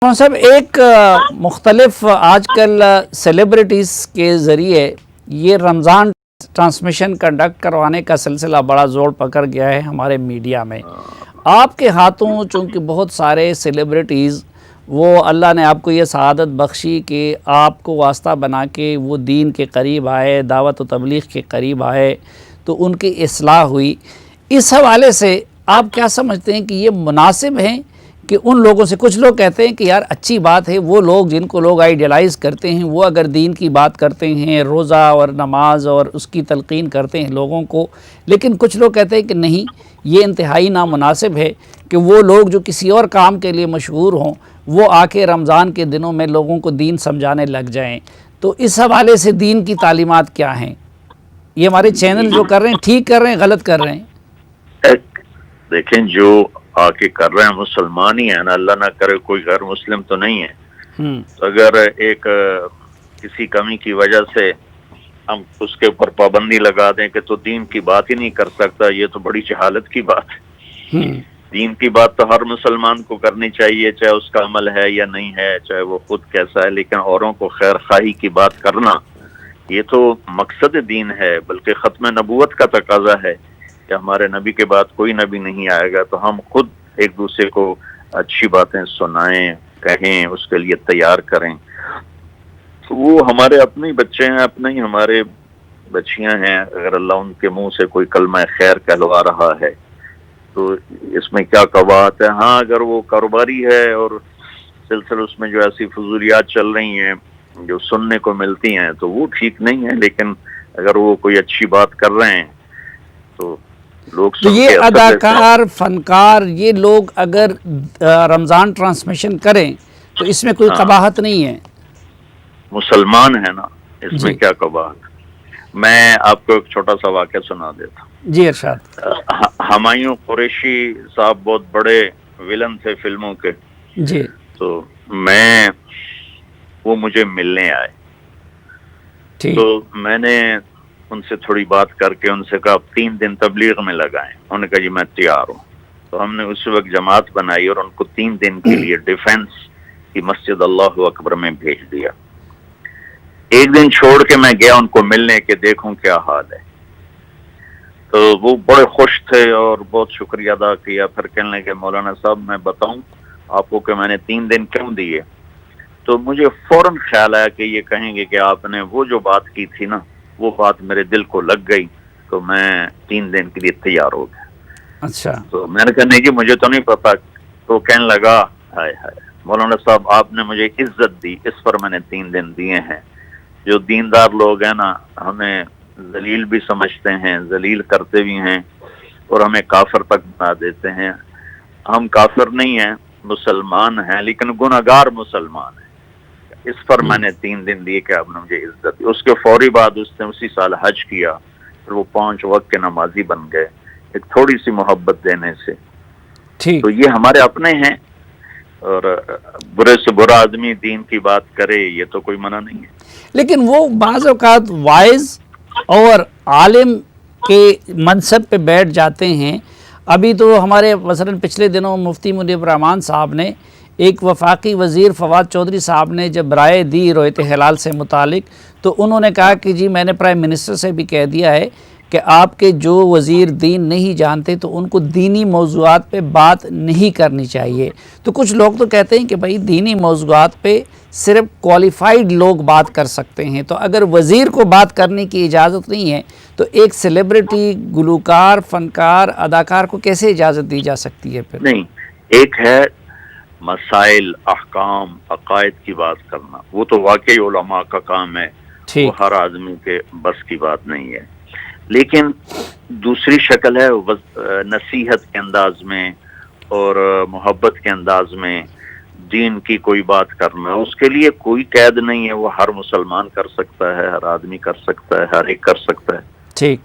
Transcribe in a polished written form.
صاحب ایک مختلف آج کل سیلیبریٹیز کے ذریعے یہ رمضان ٹرانسمیشن کنڈکٹ کروانے کا سلسلہ بڑا زور پکڑ گیا ہے ہمارے میڈیا میں۔ آپ کے ہاتھوں چونکہ بہت سارے سیلیبریٹیز وہ اللہ نے آپ کو یہ سعادت بخشی کہ آپ کو واسطہ بنا کے وہ دین کے قریب آئے، دعوت و تبلیغ کے قریب آئے تو ان کی اصلاح ہوئی۔ اس حوالے سے آپ کیا سمجھتے ہیں کہ یہ مناسب ہیں کہ ان لوگوں سے، کچھ لوگ کہتے ہیں کہ یار اچھی بات ہے وہ لوگ جن کو لوگ آئیڈیلائز کرتے ہیں وہ اگر دین کی بات کرتے ہیں، روزہ اور نماز اور اس کی تلقین کرتے ہیں لوگوں کو، لیکن کچھ لوگ کہتے ہیں کہ نہیں، یہ انتہائی نامناسب ہے کہ وہ لوگ جو کسی اور کام کے لیے مشہور ہوں وہ آ کے رمضان کے دنوں میں لوگوں کو دین سمجھانے لگ جائیں۔ تو اس حوالے سے دین کی تعلیمات کیا ہیں؟ یہ ہمارے چینل جو کر رہے ہیں ٹھیک کر رہے ہیں، غلط کر رہے ہیں؟ دیکھیں، جو آ کے کر رہے ہیں مسلمان ہی ہیں نا، اللہ نہ کرے کوئی غیر مسلم تو نہیں ہے۔ اگر ایک کسی کمی کی وجہ سے ہم اس کے اوپر پابندی لگا دیں کہ تو دین کی بات ہی نہیں کر سکتا، یہ تو بڑی جہالت کی بات ہے۔ دین کی بات تو ہر مسلمان کو کرنی چاہیے، چاہے اس کا عمل ہے یا نہیں ہے، چاہے وہ خود کیسا ہے، لیکن اوروں کو خیر خواہی کی بات کرنا یہ تو مقصد دین ہے، بلکہ ختم نبوت کا تقاضا ہے کہ ہمارے نبی کے بعد کوئی نبی نہیں آئے گا، تو ہم خود ایک دوسرے کو اچھی باتیں سنائیں، کہیں، اس کے لیے تیار کریں۔ تو وہ ہمارے اپنے بچے ہیں، اپنے ہی ہمارے بچیاں ہیں، اگر اللہ ان کے منہ سے کوئی کلمہ خیر کہلوا رہا ہے تو اس میں کیا قباحت ہے؟ ہاں، اگر وہ کاروباری ہے اور سلسلے اس میں جو ایسی فضولیات چل رہی ہیں جو سننے کو ملتی ہیں تو وہ ٹھیک نہیں ہے، لیکن اگر وہ کوئی اچھی بات کر رہے ہیں تو لوگ تو سن کے یہ اثر لیتے ہیں۔ اداکار، فنکار، یہ لوگ اگر رمضان ٹرانسمیشن کریں تو اس میں کوئی قباحت نہیں ہے؟ مسلمان ہے نا، اس میں کیا قباحت؟ میں آپ کو ایک چھوٹا سا واقعہ سنا دیتا ہوں۔ جی ارشاد۔ ہمایوں قریشی صاحب بہت بڑے ویلن تھے فلموں کے، جی۔ تو وہ مجھے ملنے آئے، ٹھیک۔ تو میں نے ان سے تھوڑی بات کر کے ان سے کہا آپ 3 دن تبلیغ میں لگائیں۔ انہوں نے کہا جی میں تیار ہوں۔ تو ہم نے اس وقت جماعت بنائی اور ان کو 3 دن کے لیے ڈیفنس کی مسجد اللہ اکبر میں بھیج دیا۔ ایک دن چھوڑ کے میں گیا ان کو ملنے کے، دیکھوں کیا حال ہے۔ تو وہ بڑے خوش تھے اور بہت شکریہ ادا کیا، پھر کہنے لگے مولانا صاحب میں بتاؤں آپ کو کہ میں نے 3 دن کیوں دیے؟ تو مجھے فوراً خیال آیا کہ یہ کہیں گے کہ آپ نے وہ جو بات کی تھی نا، وہ بات میرے دل کو لگ گئی، تو میں 3 دن کے لیے تیار ہو گیا۔ اچھا۔ تو میں نے کہا نہیں جی مجھے تو نہیں پتا۔ تو کہنے لگا ہائے ہائے مولانا صاحب آپ نے مجھے عزت دی، اس پر میں نے 3 دن دیے ہیں۔ جو دیندار لوگ ہیں نا ہمیں ذلیل بھی سمجھتے ہیں، ذلیل کرتے بھی ہیں اور ہمیں کافر تک بنا دیتے ہیں۔ ہم کافر نہیں ہیں، مسلمان ہیں، لیکن گناہگار مسلمان ہیں۔ اس پر میں نے 3 دن دیے کہ آپ نے مجھے عزت دی۔ اس کے فوری بعد اس نے اسی سال حج کیا، پھر وہ 5 وقت کے نمازی بن گئے، ایک تھوڑی سی محبت دینے سے۔ ٹھیک۔ تو یہ ہمارے اپنے ہیں، اور برے سے برا آدمی دین کی بات کرے یہ تو کوئی منع نہیں ہے۔ لیکن وہ بعض اوقات وائز اور عالم کے منصب پہ بیٹھ جاتے ہیں۔ ابھی تو ہمارے مثلاً پچھلے دنوں مفتی منیب الرحمان صاحب نے، ایک وفاقی وزیر فواد چودھری صاحب نے جب رائے دی رویت ہلال سے متعلق، تو انہوں نے کہا کہ جی میں نے پرائم منسٹر سے بھی کہہ دیا ہے کہ آپ کے جو وزیر دین نہیں جانتے تو ان کو دینی موضوعات پہ بات نہیں کرنی چاہیے۔ تو کچھ لوگ تو کہتے ہیں کہ بھائی دینی موضوعات پہ صرف کوالیفائڈ لوگ بات کر سکتے ہیں، تو اگر وزیر کو بات کرنے کی اجازت نہیں ہے تو ایک سیلیبریٹی، گلوکار، فنکار، اداکار کو کیسے اجازت دی جا سکتی ہے پھر؟ نہیں، ایک ہے مسائل، احکام، عقائد کی بات کرنا، وہ تو واقعی علماء کا کام ہے، وہ ہر آدمی کے بس کی بات نہیں ہے۔ لیکن دوسری شکل ہے نصیحت کے انداز میں اور محبت کے انداز میں دین کی کوئی بات کرنا، اس کے لیے کوئی قید نہیں ہے، وہ ہر مسلمان کر سکتا ہے، ہر آدمی کر سکتا ہے، ہر ایک کر سکتا ہے۔ ٹھیک۔